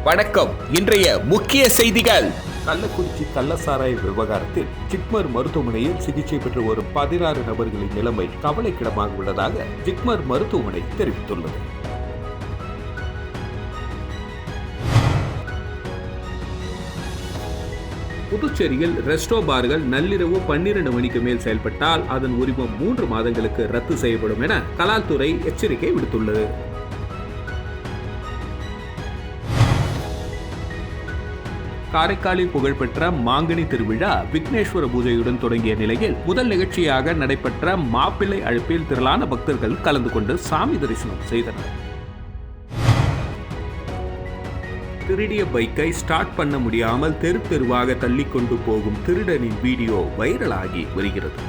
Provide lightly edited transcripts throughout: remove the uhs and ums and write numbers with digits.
வணக்கம். இன்றைய முக்கிய செய்திகள். கள்ளக்குறிச்சி கள்ளசாராய விவகாரத்தில் ஜிப்மர் மருத்துவமனையில் சிகிச்சை பெற்று வரும் 16 நபர்களின் நிலைமை கவலைக்கிடமாக உள்ளதாக ஜிப்மர் மருத்துவமனை தெரிவித்துள்ளது. புதுச்சேரியில் ரெஸ்டோ பார்கள் நள்ளிரவு 12 மணிக்கு மேல் செயல்பட்டால் அதன் உரிமம் 3 மாதங்களுக்கு ரத்து செய்யப்படும் என கலால்துறை எச்சரிக்கை விடுத்துள்ளது. காரைக்காலில் புகழ்பெற்ற மாங்கனி திருவிழா விக்னேஸ்வர பூஜையுடன் தொடங்கிய நிலையில் முதல் நிகழ்ச்சியாக நடைபெற்ற மாப்பிள்ளை அழைப்பில் திரளான பக்தர்கள் கலந்து கொண்டு சாமி தரிசனம் செய்தனர். திருடிய பைக்கை ஸ்டார்ட் பண்ண முடியாமல் தெரு தெருவாக தள்ளி கொண்டு போகும் திருடனின் வீடியோ வைரலாகி வருகிறது.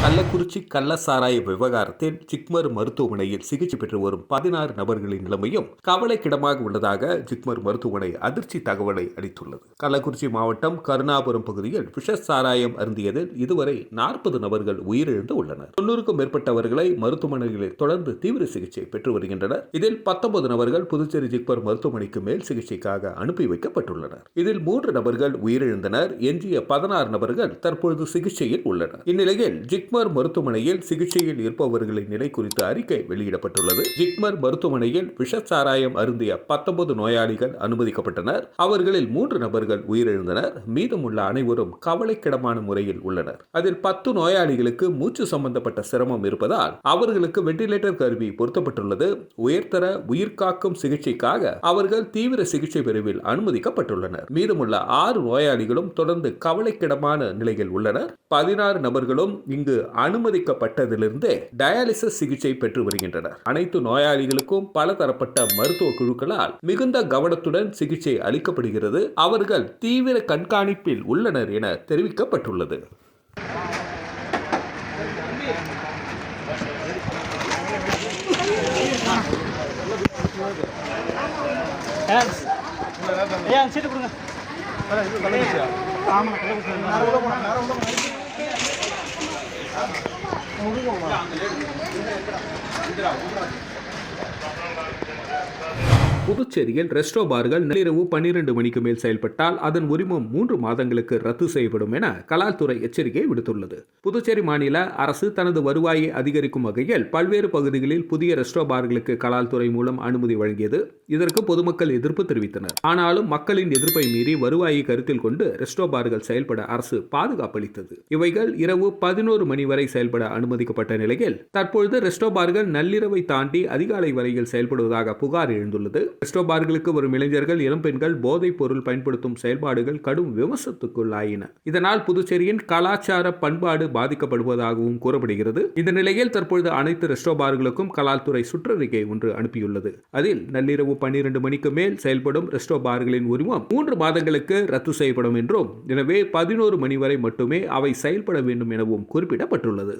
கள்ளக்குறிச்சி கள்ளசாராய விவகாரத்தில் ஜிப்மர் மருத்துவமனையில் சிகிச்சை பெற்று வரும் 16 நபர்களின் நிலைமையும் கவலைக்கிடமாக உள்ளதாக ஜிப்மர் மருத்துவமனை அதிர்ச்சி தகவலை அளித்துள்ளது. கள்ளக்குறிச்சி மாவட்டம் கருணாபுரம் பகுதியில் விஷ சாராயம் அருந்தியதில் இதுவரை 40 நபர்கள் உயிரிழந்து உள்ளனர். 90க்கும் மேற்பட்டவர்களை மருத்துவமனைகளில் தொடர்ந்து தீவிர சிகிச்சை பெற்று வருகின்றனர். இதில் 19 நபர்கள் புதுச்சேரி ஜிப்மர் மருத்துவமனைக்கு மேல் சிகிச்சைக்காக அனுப்பி வைக்கப்பட்டுள்ளனர். இதில் 3 நபர்கள் உயிரிழந்தனர். எஞ்சிய 16 நபர்கள் தற்பொழுது சிகிச்சையில் உள்ளனர். இந்நிலையில் ஜிப்மர் மருத்துவமனையில் சிகிச்சையில் இருப்பவர்களின் நிலை குறித்து அறிக்கை வெளியிடப்பட்டுள்ளது. ஜிப்மர் மருத்துவமனையில் விஷ சாராயம் அருந்திய 19 நோயாளிகள் அனுமதிக்கப்பட்டனர். அவர்களில் 3 நபர்கள் உயிரிழந்தனர். மீதமுள்ள அனைவரும் கவலைக்கிடமான முறையில் உள்ளனர். அதில் 10 நோயாளிகளுக்கு மூச்சு சம்பந்தப்பட்ட சிரமம் இருப்பதால் அவர்களுக்கு வெண்டிலேட்டர் கருவி பொருத்தப்பட்டுள்ளது. உயர்தர உயிர்காக்கும் சிகிச்சைக்காக அவர்கள் தீவிர சிகிச்சை பிரிவில் அனுமதிக்கப்பட்டுள்ளனர். மீதமுள்ள 6 நோயாளிகளும் தொடர்ந்து கவலைக்கிடமான நிலையில் உள்ளனர். 16 நபர்களும் இங்கு அனுமதிக்கப்பட்டதிலிருந்து டயாலிசிஸ் சிகிச்சை பெற்று வருகின்றனர். அனைத்து நோயாளிகளுக்கும் பல தரப்பட்ட மருத்துவ குழுக்களால் மிகுந்த கவனத்துடன் சிகிச்சை அளிக்கப்படுகிறது. அவர்கள் தீவிர கண்காணிப்பில் உள்ளனர் என தெரிவிக்கப்பட்டுள்ளது. புதுச்சேரியில் ரெஸ்டோ பார்கள் நள்ளிரவு 12 மணிக்கு மேல் செயல்பட்டால் அதன் உரிமம் 3 மாதங்களுக்கு ரத்து செய்யப்படும் என கலால்துறை எச்சரிக்கை விடுத்துள்ளது. புதுச்சேரி மாநில அரசு தனது வருவாயை அதிகரிக்கும் வகையில் பல்வேறு பகுதிகளில் புதிய ரெஸ்டோ பார்களுக்கு கலால்துறை மூலம் அனுமதி வழங்கியது. இதற்கு பொதுமக்கள் எதிர்ப்பு தெரிவித்தனர். ஆனாலும் மக்களின் எதிர்ப்பை மீறி வருவாயை கருத்தில் கொண்டு ரெஸ்டோ பார்கள் செயல்பட அரசு பாதுகாப்பு அளித்தது. இவைகள் இரவு 11 மணி வரை செயல்பட அனுமதிக்கப்பட்ட நிலையில் தற்பொழுது ரெஸ்டோ பார்கள் நள்ளிரவை தாண்டி அதிகாலை வரையில் செயல்படுவதாக புகார் எழுந்துள்ளது. ரெஸ்டோ பார்களுக்கு வரும் இளைஞர்கள், இளம்பெண்கள் போதைப் பொருள் பயன்படுத்தும் செயல்பாடுகள் கடும் விமர்சனத்துக்குள்ளாயின. இதனால் புதுச்சேரியின் கலாச்சார பண்பாடு பாதிக்கப்படுவதாகவும் கூறப்படுகிறது. இந்த நிலையில் தற்பொழுது அனைத்து ரெஸ்டோ பார்களுக்கும் கலால்துறை சுற்றறிக்கை ஒன்று அனுப்பியுள்ளது. அதில் நள்ளிரவு 12 மணிக்கு மேல் செயல்படும் ரெஸ்டோ பார்களின் உரிமம் 3 மாதங்களுக்கு ரத்து செய்யப்படும் என்றும், எனவே 11 மணி வரை மட்டுமே அவை செயல்பட வேண்டும் எனவும் குறிப்பிடப்பட்டுள்ளது.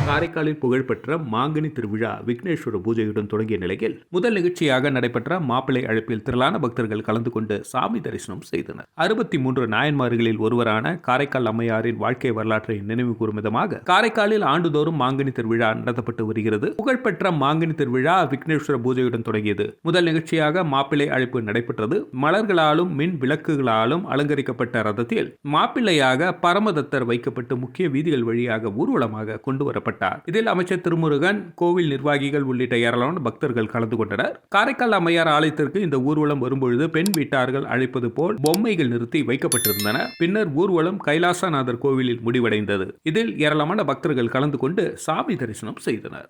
காரைக்காலில் புகழ்பெற்ற மாங்கனி திருவிழா விக்னேஸ்வர பூஜையுடன் தொடங்கிய நிலையில் முதல் நிகழ்ச்சியாக நடைபெற்ற மாப்பிள்ளை அழைப்பில் திரளான பக்தர்கள் கலந்து கொண்டு சாமி தரிசனம் செய்தனர். 63 நாயன்மார்களில் ஒருவரான காரைக்கால் அம்மையாரின் வாழ்க்கை வரலாற்றை நினைவு கூறும் விதமாக காரைக்காலில் ஆண்டுதோறும் மாங்கனி திருவிழா நடத்தப்பட்டு வருகிறது. புகழ்பெற்ற மாங்கனி திருவிழா விக்னேஸ்வர பூஜையுடன் தொடங்கியது. முதல் நிகழ்ச்சியாக மாப்பிள்ளை அழைப்பு நடைபெற்றது. மலர்களாலும் மின் விளக்குகளாலும் அலங்கரிக்கப்பட்ட ரதத்தில் மாப்பிள்ளையாக பரமதத்தர் வைக்கப்பட்டு முக்கிய வீதிகள் வழியாக ஊர்வலமாக கொண்டு வரப்பட்டார். இதில் அமைச்சர் திருமுருகன், கோவில் நிர்வாகிகள் உள்ளிட்ட ஏராளமான பக்தர்கள் கலந்து கொண்டனர். காரைக்கால் அம்மையார் ஆலயத்திற்கு இந்த ஊர்வலம் வரும்பொழுது பெண் வீட்டார்கள் அழைப்பது போல் பொம்மைகள் நிறுத்தி வைக்கப்பட்டிருந்தன. பின்னர் ஊர்வலம் கைலாசநாதர் கோவிலில் முடிவடைந்தது. இதில் ஏராளமான பக்தர்கள் கலந்து கொண்டு சாமி தரிசனம் செய்தனர்.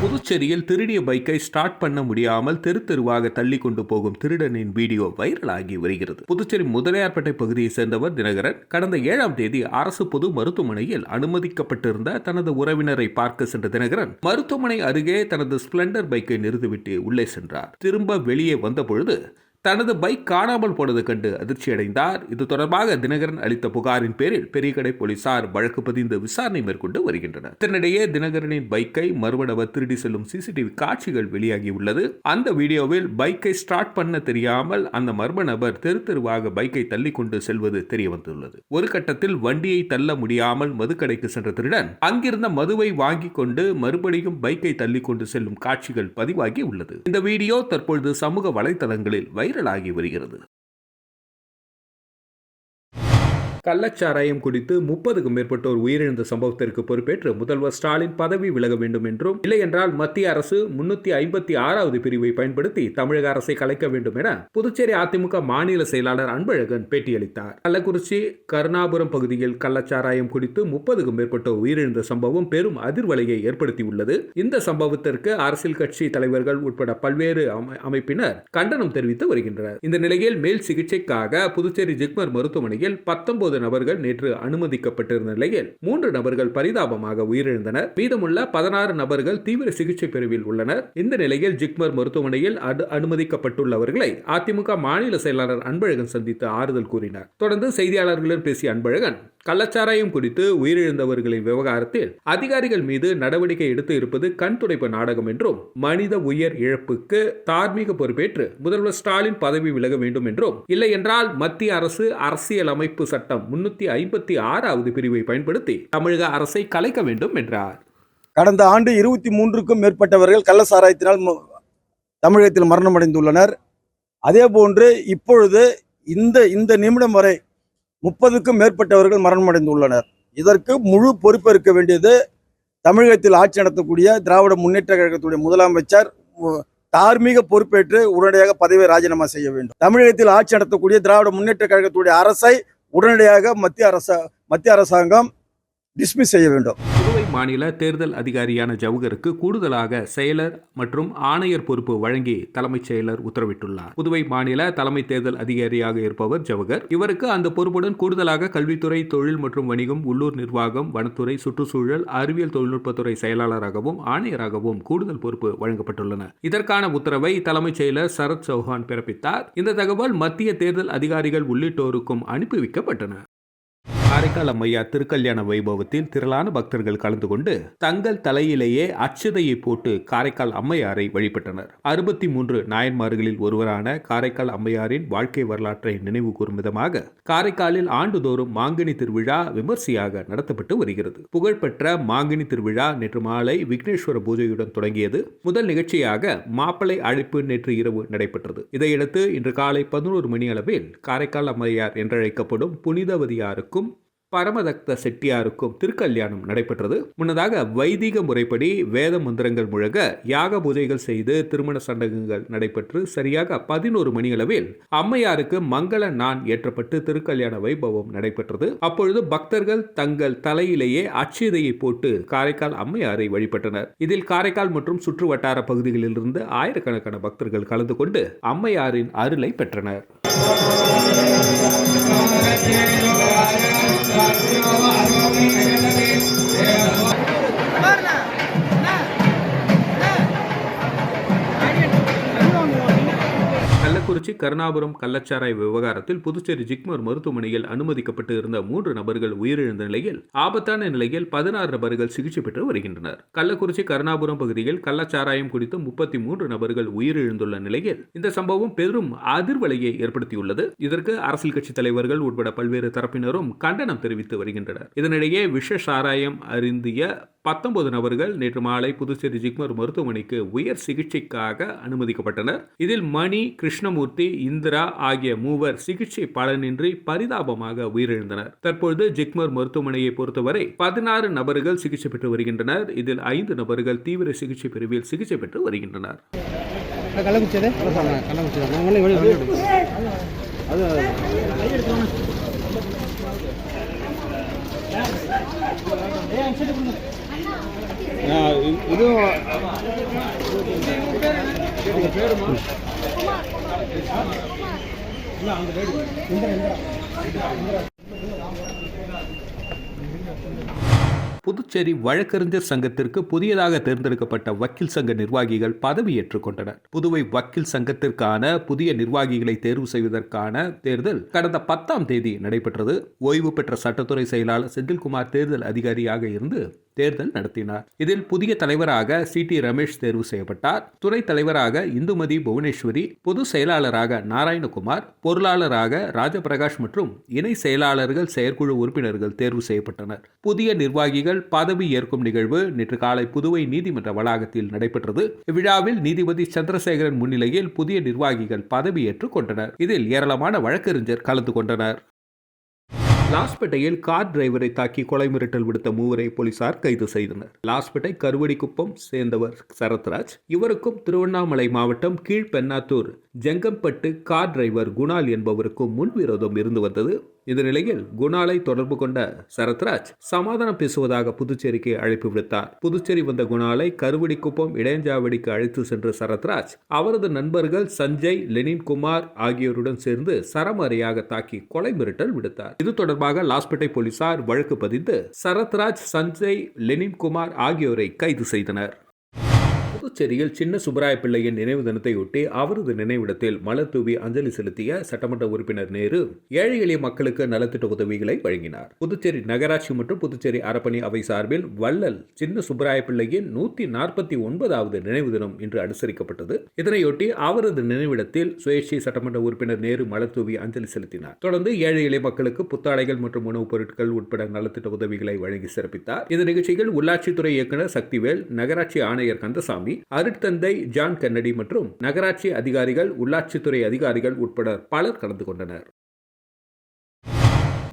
புதுச்சேரியில் திருடிய பைக்கை ஸ்டார்ட் பண்ண முடியாமல் தெரு தெருவாக தள்ளி கொண்டு போகும் திருடனின் வீடியோ வைரலாகி வருகிறது. புதுச்சேரி முதலியார்பேட்டை பகுதியை சேர்ந்தவர் தினகரன் கடந்த 7ஆம் தேதி அரசு பொது மருத்துவமனையில் அனுமதிக்கப்பட்டிருந்த தனது உறவினரை பார்க்க சென்ற தினகரன் மருத்துவமனை அருகே தனது ஸ்பிளண்டர் பைக்கை நிறுத்திவிட்டு உள்ளே சென்றார். திரும்ப வெளியே வந்த பொழுது தனது பைக் காணாமல் போனது கண்டு அதிர்ச்சியடைந்தார். இது தொடர்பாக தினகரன் அளித்த புகாரின் பேரில் பெரியகடை போலீசார் வழக்கு பதிந்து விசாரணை மேற்கொண்டு வருகின்றனர். இதனிடையே தினகரனின் பைக்கை மர்ம நபர் திருடி செல்லும் சிசிடிவி காட்சிகள் வெளியாகியுள்ளது. அந்த வீடியோவில் பைக்கை ஸ்டார்ட் பண்ண தெரியாமல் அந்த மர்ம நபர் தெரு தெருவாக பைக்கை தள்ளி கொண்டு செல்வது தெரியவந்துள்ளது. ஒரு கட்டத்தில் வண்டியை தள்ள முடியாமல் மதுக்கடைக்கு சென்ற திருடன் அங்கிருந்த மதுவை வாங்கி கொண்டு மறுபடியும் பைக்கை தள்ளி கொண்டு செல்லும் காட்சிகள் பதிவாகி உள்ளது. இந்த வீடியோ தற்பொழுது சமூக வலைதளங்களில் வைரலாகி வருகிறது. கள்ளச்சாராயம் குடித்து 30க்கும் மேற்பட்டோர் உயிரிழந்த சம்பவத்திற்கு பொறுப்பேற்று முதல்வர் ஸ்டாலின் பதவி விலக வேண்டும் என்றும், இல்லையென்றால் மத்திய அரசு 356வது பிரிவை பயன்படுத்தி தமிழக அரசை கலைக்க வேண்டும் என புதுச்சேரி அதிமுக மாநில செயலாளர் அன்பழகன் பேட்டியளித்தார். கள்ளக்குறிச்சி கருணாபுரம் பகுதியில் கள்ளச்சாராயம் குடித்து 30க்கும் மேற்பட்டோர் உயிரிழந்த சம்பவம் பெரும் அதிர்வலையை ஏற்படுத்தியுள்ளது. இந்த சம்பவத்திற்கு அரசியல் கட்சி தலைவர்கள் உட்பட பல்வேறு அமைப்பினர் கண்டனம் தெரிவித்து வருகின்றனர். இந்த நிலையில் மேல் சிகிச்சைக்காக புதுச்சேரி ஜிப்மர் மருத்துவமனையில் 19 நபர்கள் நேற்று அனுமதிக்கப்பட்டிருந்த நிலையில் 3 நபர்கள் பரிதாபமாக உயிரிழந்தனர். மீதமுள்ள 16 நபர்கள் தீவிர சிகிச்சை பிரிவில் உள்ளனர். இந்த நிலையில் ஜிப்மர் மருத்துவமனையில் அனுமதிக்கப்பட்டுள்ளவர்களை அதிமுக மாநில செயலாளர் அன்பழகன் சந்தித்து ஆறுதல் கூறினார். தொடர்ந்து செய்தியாளர்களிடம் பேசிய அன்பழகன், கள்ளச்சாராயம் குறித்து உயிரிழந்தவர்களின் விவகாரத்தில் அதிகாரிகள் மீது நடவடிக்கை எடுத்து இருப்பது கண் துடைப்பு நாடகம் என்றும், மனித உயிர் இழப்புக்கு தார்மீக பொறுப்பேற்று முதல்வர் ஸ்டாலின் பதவி விலக வேண்டும் என்றும், இல்லை என்றால் மத்திய அரசு அரசியல் அமைப்பு சட்டம் 356வது பிரிவை பயன்படுத்தி தமிழக அரசை கலைக்க வேண்டும் என்றார். கடந்த ஆண்டு 23க்கும் மேற்பட்டவர்கள் கள்ளச்சாராயத்தினால் தமிழகத்தில் மரணமடைந்துள்ளனர். அதே போன்று இப்பொழுது இந்த நிமிடம் வரை 30க்கும் மேற்பட்டவர்கள் மரணமடைந்துள்ளனர். இதற்கு முழு பொறுப்பேற்க வேண்டியது தமிழகத்தில் ஆட்சி நடத்தக்கூடிய திராவிட முன்னேற்ற கழகத்துடைய முதலமைச்சர் தார்மீக பொறுப்பேற்று உடனடியாக பதவியை ராஜினாமா செய்ய வேண்டும். தமிழகத்தில் ஆட்சி நடத்தக்கூடிய திராவிட முன்னேற்ற கழகத்துடைய அரசை உடனடியாக மத்திய அரசாங்கம் டிஸ்மிஸ் செய்ய வேண்டும். புதுவை மாநில தேர்தல் அதிகாரியான ஜவஹருக்கு கூடுதலாக செயலர் மற்றும் ஆணையர் பொறுப்பு வழங்கி தலைமைச் செயலர் உத்தரவிட்டுள்ளார். புதுவை மாநில தலைமை தேர்தல் அதிகாரியாக இருப்பவர் ஜவஹர். இவருக்கு அந்த பொறுப்புடன் கூடுதலாக கல்வித்துறை, தொழில் மற்றும் வணிகம், உள்ளூர் நிர்வாகம், வனத்துறை, சுற்றுச்சூழல், அறிவியல் தொழில்நுட்பத்துறை செயலாளராகவும் ஆணையராகவும் கூடுதல் பொறுப்பு வழங்கப்பட்டுள்ளன. இதற்கான உத்தரவை தலைமைச் செயலர் சரத் சௌஹான் பிறப்பித்தார். இந்த தகவல் மத்திய தேர்தல் அதிகாரிகள் உள்ளிட்டோருக்கும் அனுப்பி வைக்கப்பட்டன. காரைக்கால் அம்மையார் திருக்கல்யாண வைபவத்தில் திரளான பக்தர்கள் கலந்து கொண்டு தங்கள் தலையிலேயே அட்சதையை போட்டு காரைக்கால் அம்மையாரை வழிபட்டனர். 63 நாயன்மார்களில் ஒருவரான காரைக்கால் அம்மையாரின் வாழ்க்கை வரலாற்றை நினைவு கூறும் விதமாக காரைக்காலில் ஆண்டுதோறும் மாங்கனி திருவிழா விமர்சையாக நடத்தப்பட்டு வருகிறது. புகழ்பெற்ற மாங்கனி திருவிழா நேற்று மாலை விக்னேஸ்வர பூஜையுடன் தொடங்கியது. முதல் நிகழ்ச்சியாக மாப்பிள்ளை அழைப்பு நேற்று இரவு நடைபெற்றது. இதையடுத்து இன்று காலை 11 மணி அளவில் காரைக்கால் அம்மையார் என்றழைக்கப்படும் புனிதவதியாருக்கும் பரமதக்த செட்டியாருக்கும் திருக்கல்யாணம் நடைபெற்றது. முன்னதாக வைதிக முறைப்படி வேத மந்திரங்கள் முழங்க யாக பூஜைகள் செய்து திருமண சடங்குகள் நடைபெற்று சரியாக 11 மணி அளவில் அம்மையாருக்கு மங்கள நான் ஏற்றப்பட்டு திருக்கல்யாண வைபவம் நடைபெற்றது. அப்பொழுது பக்தர்கள் தங்கள் தலையிலேயே அட்சதையை போட்டு காரைக்கால் அம்மையாரை வழிபட்டனர். இதில் காரைக்கால் மற்றும் சுற்று வட்டார பகுதிகளிலிருந்து ஆயிரக்கணக்கான பக்தர்கள் கலந்து கொண்டு அம்மையாரின் அருளை பெற்றனர். கள்ளக்குறிச்சி கருணாபுரம் கள்ளச்சாராய விவகாரத்தில் புதுச்சேரி ஜிப்மர் மருத்துவமனையில் அனுமதிக்கப்பட்டு இருந்த 3 நபர்கள் உயிரிழந்த நிலையில் ஆபத்தான நிலையில் 16 நபர்கள் சிகிச்சை பெற்று வருகின்றனர். கள்ளக்குறிச்சி கருணாபுரம் பகுதியில் கள்ளச்சாராயம் குடித்து 33 நபர்கள் உயிரிழந்துள்ள நிலையில் இந்த சம்பவம் பெரும் அதிர்வலையை ஏற்படுத்தியுள்ளது. இதற்கு அரசியல் கட்சி தலைவர்கள் உட்பட பல்வேறு தரப்பினரும் கண்டனம் தெரிவித்து வருகின்றனர். இதனிடையே விஷ சாராயம் அருந்திய 19 நபர்கள் நேற்று மாலை புதுச்சேரி ஜிப்மர் மருத்துவமனைக்கு உயர் சிகிச்சைக்காக அனுமதிக்கப்பட்டனர். இதில் மணி, கிருஷ்ணமூர்த்தி, இந்திரா ஆகிய 3 சிகிச்சை பலனின்றி பரிதாபமாக உயிரிழந்தனர். தற்பொழுது ஜிப்மர் மருத்துவமனையை பொறுத்தவரை 16 நபர்கள் சிகிச்சை பெற்று வருகின்றனர். இதில் 5 நபர்கள் தீவிர சிகிச்சை பிரிவில் சிகிச்சை பெற்று வருகின்றனர். புதுச்சேரி வழக்கறிஞர் சங்கத்திற்கு புதியதாக தேர்ந்தெடுக்கப்பட்ட வக்கீல் சங்க நிர்வாகிகள் பதவியேற்றுக் கொண்டனர். புதுவை வக்கீல் சங்கத்திற்கான புதிய நிர்வாகிகளை தேர்வு செய்வதற்கான தேர்தல் கடந்த 10ஆம் தேதி நடைபெற்றது. ஓய்வு பெற்ற சட்டத்துறை செயலாளர் செந்தில்குமார் தேர்தல் அதிகாரியாக இருந்து தேர்தல் நடத்தினார். இதில் புதிய தலைவராக சி.டி. ரமேஷ் தேர்வு செய்யப்பட்டார். துணைத் தலைவராக இந்துமதி புவனேஸ்வரி, பொது செயலாளராக நாராயணகுமார், பொருளாளராக ராஜபிரகாஷ் மற்றும் இணை செயலாளர்கள், செயற்குழு உறுப்பினர்கள் தேர்வு செய்யப்பட்டனர். புதிய நிர்வாகிகள் பதவி ஏற்கும் நிகழ்வு நேற்று காலை புதுவை நீதிமன்ற வளாகத்தில் நடைபெற்றது. இவ்விழாவில் நீதிபதி சந்திரசேகரன் முன்னிலையில் புதிய நிர்வாகிகள் பதவியேற்றுக் கொண்டனர். இதில் ஏராளமான வழக்கறிஞர் கலந்து கொண்டனர். லாஸ்பேட்டையில் கார் டிரைவரை தாக்கி கொலை மிரட்டல் விடுத்த 3 போலீசார் கைது செய்தனர். லாஸ்பேட்டை கருவடிக்குப்பம் சேர்ந்தவர் சரத்ராஜ். இவருக்கும் திருவண்ணாமலை மாவட்டம் கீழ்பெண்ணாத்தூர் ஜங்கம்பட்டு கார் டிரைவர் குணால் என்பவருக்கும் முன்விரோதம் இருந்து வந்தது. இந்த நிலையில் குணாலை தொடர்பு கொண்ட சரத்ராஜ் சமாதானம் பேசுவதாக புதுச்சேரிக்கு அழைப்பு விடுத்தார். புதுச்சேரி வந்த குணாலை கருவடிக்குப்பம் இடையஞ்சாவடிக்கு அழைத்து சென்ற சரத்ராஜ் அவரது நண்பர்கள் சஞ்சய், லெனின்குமார் ஆகியோருடன் சேர்ந்து சரமாரியாக தாக்கி கொலை மிரட்டல் விடுத்தார். இது தொடர்பாக லாஸ்பேட்டை போலீசார் வழக்கு பதிந்து சரத்ராஜ், சஞ்சய், லெனின்குமார் ஆகியோரை கைது செய்தனர். புதுச்சேரியில் சின்ன சுப்பராய பிள்ளையின் நினைவு தினத்தையொட்டி அவரது நினைவிடத்தில் மலர் தூவி அஞ்சலி செலுத்திய சட்டமன்ற உறுப்பினர் நேரு ஏழை எளிய மக்களுக்கு நலத்திட்ட உதவிகளை வழங்கினார். புதுச்சேரி நகராட்சி மற்றும் புதுச்சேரி அறப்பணி அவை சார்பில் வள்ளல் சின்ன சுப்பராய பிள்ளையின் 149வது நினைவு தினம் இன்று அனுசரிக்கப்பட்டது. இதனையொட்டி அவரது நினைவிடத்தில் சுயேட்சை சட்டமன்ற உறுப்பினர் நேரு மலர் தூவி அஞ்சலி செலுத்தினார். தொடர்ந்து ஏழை எளிய மக்களுக்கு புத்தாடைகள் மற்றும் உணவுப் பொருட்கள் உட்பட நலத்திட்ட உதவிகளை வழங்கி சிறப்பித்தார். இந்த நிகழ்ச்சியில் உள்ளாட்சித்துறை இயக்குநர் சக்திவேல், நகராட்சி ஆணையர் கந்தசாமி, அருட்தந்தை ஜான் கென்னடி மற்றும் நகராட்சி அதிகாரிகள், உள்ளாட்சித்துறை அதிகாரிகள் உட்பட பலர் கலந்து கொண்டனர்.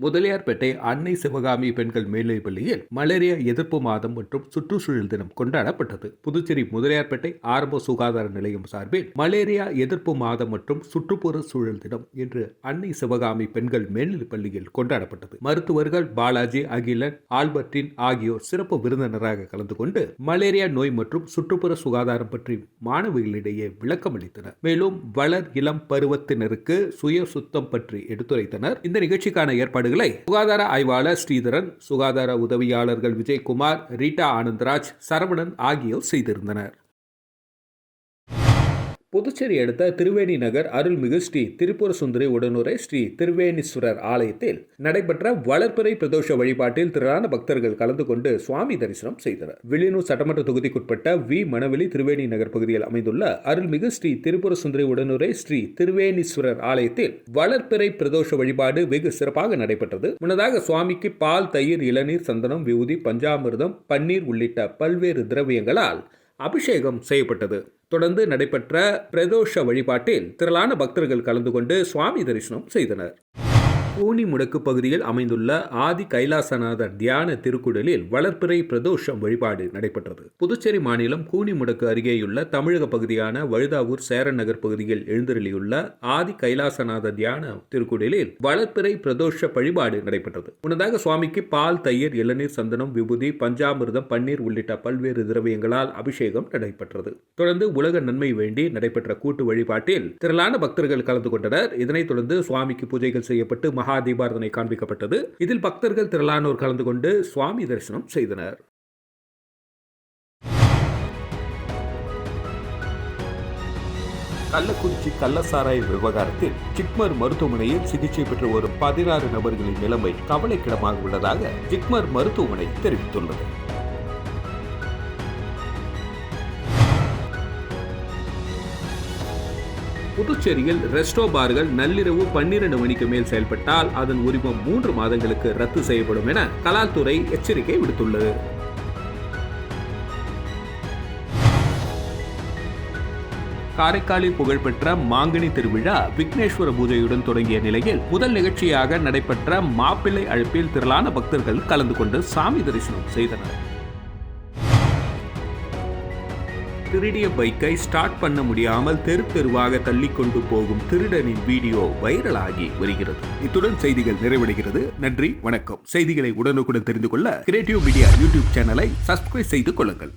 முதலியார்பேட்டை அன்னை சிவகாமி பெண்கள் மேல்நிலைப்பள்ளியில் மலேரியா எதிர்ப்பு மாதம் மற்றும் சுற்றுச்சூழல் தினம் கொண்டாடப்பட்டது. புதுச்சேரி முதலியார்பேட்டை ஆரம்ப சுகாதார நிலையம் சார்பில் மலேரியா எதிர்ப்பு மாதம் மற்றும் சுற்றுப்புற சூழல் தினம் இன்று அன்னை சிவகாமி பெண்கள் மேல்நிலைப்பள்ளியில் கொண்டாடப்பட்டது. மருத்துவர்கள் பாலாஜி, அகிலன், ஆல்பர்டின் ஆகியோர் சிறப்பு விருந்தினராக கலந்து கொண்டு மலேரியா நோய் மற்றும் சுற்றுப்புற சுகாதாரம் பற்றி மாணவிகளிடையே விளக்கம் அளித்தனர். மேலும் வளர் இளம் பருவத்தினருக்கு சுய சுத்தம் பற்றி எடுத்துரைத்தனர். இந்த நிகழ்ச்சிக்கான ஏற்பாடு சுகாதார ஆய்வாளர் ஸ்ரீதரன், சுகாதார உதவியாளர்கள் விஜயகுமார், ரீட்டா ஆனந்தராஜ், சரவணன் ஆகியோர் செய்திருந்தனர். புதுச்சேரி அடுத்த திருவேணி நகர் அருள்மிகு ஸ்ரீ திரிபுர சுந்தரி உடனுரை ஸ்ரீ திருவேணீஸ்வரர் ஆலயத்தில் நடைபெற்ற வளர்பிறை பிரதோஷ வழிபாட்டில் திரளான பக்தர்கள் கலந்து கொண்டு சுவாமி தரிசனம் செய்தனர். வில்லியனூர் சட்டமன்ற தொகுதிக்குட்பட்ட வி. மணவெளி திருவேணி நகர் பகுதியில் அமைந்துள்ள அருள்மிகு ஸ்ரீ திரிபுர சுந்தரி உடனுரை ஸ்ரீ திருவேணீஸ்வரர் ஆலயத்தில் வளர்பிறை பிரதோஷ வழிபாடு வெகு சிறப்பாக நடைபெற்றது. முன்னதாக சுவாமிக்கு பால், தயிர், இளநீர், சந்தனம், விபூதி, பஞ்சாமிர்தம், பன்னீர் உள்ளிட்ட பல்வேறு திரவியங்களால் அபிஷேகம் செய்யப்பட்டது. தொடர்ந்து நடைபெற்ற பிரதோஷ வழிபாட்டில் திரளான பக்தர்கள் கலந்து கொண்டு சுவாமி தரிசனம் செய்தனர். கூனி முடக்கு பகுதியில் அமைந்துள்ள ஆதி கைலாசநாதர் தியான திருக்குடலில் வளர்பிறை பிரதோஷம் வழிபாடு நடைபெற்றது. புதுச்சேரி மாநிலம் கூனி முடக்கு அருகேயுள்ள தமிழக பகுதியான வழுதாவூர் சேரன் நகர் பகுதியில் எழுந்தருளியுள்ள ஆதி கைலாசநாதர் தியான திருக்குடலில் வளர்பிறை பிரதோஷ வழிபாடு நடைபெற்றது. முன்னதாக சுவாமிக்கு பால், தயிர், இளநீர், சந்தனம், விபூதி, பஞ்சாமிர்தம், பன்னீர் உள்ளிட்ட பல்வேறு திரவியங்களால் அபிஷேகம் நடைபெற்றது. தொடர்ந்து உலக நன்மை வேண்டி நடைபெற்ற கூட்டு வழிபாட்டில் திரளான பக்தர்கள் கலந்து கொண்டனர். இதனைத் தொடர்ந்து சுவாமிக்கு பூஜைகள் செய்யப்பட்டு மகா தீபாரதனை காண்பிக்கப்பட்டது. இதில் பக்தர்கள் திரளானோர் கலந்து கொண்டு சுவாமி தரிசனம் செய்தனர். கள்ளக்குறிச்சி கள்ளசாராய விவகாரத்தில் ஜிப்மர் மருத்துவமனையில் சிகிச்சை பெற்று வரும் 16 நபர்களின் நிலைமை கவலைக்கிடமாக உள்ளதாக ஜிப்மர் மருத்துவமனை தெரிவித்துள்ளது. புதுச்சேரியில் ரெஸ்டோ பார்கள் நள்ளிரவு 12 மணிக்கு மேல் செயல்பட்டால் அதன் உரிமம் 3 மாதங்களுக்கு ரத்து செய்யப்படும் என கலால்துறை எச்சரிக்கை விடுத்துள்ளது. காரைக்காலில் புகழ்பெற்ற மாங்கனி திருவிழா விக்னேஸ்வர பூஜையுடன் தொடங்கிய நிலையில் முதல் நிகழ்ச்சியாக நடைபெற்ற மாப்பிள்ளை அழைப்பில் திரளான பக்தர்கள் கலந்து கொண்டு சாமி தரிசனம் செய்தனர். திருடிய பைக்கை ஸ்டார்ட் பண்ண முடியாமல் தெருவாக தள்ளி கொண்டு போகும் திருடனின் வீடியோ வைரலாகி வருகிறது. இத்துடன் செய்திகள் நிறைவடைகிறது. நன்றி, வணக்கம். செய்திகளை உடனுக்குடன் தெரிந்து கொள்ள கிரியேட்டிவ் மீடியா யூடியூப் சேனலை சப்ஸ்கிரைப் செய்து கொள்ளுங்கள்.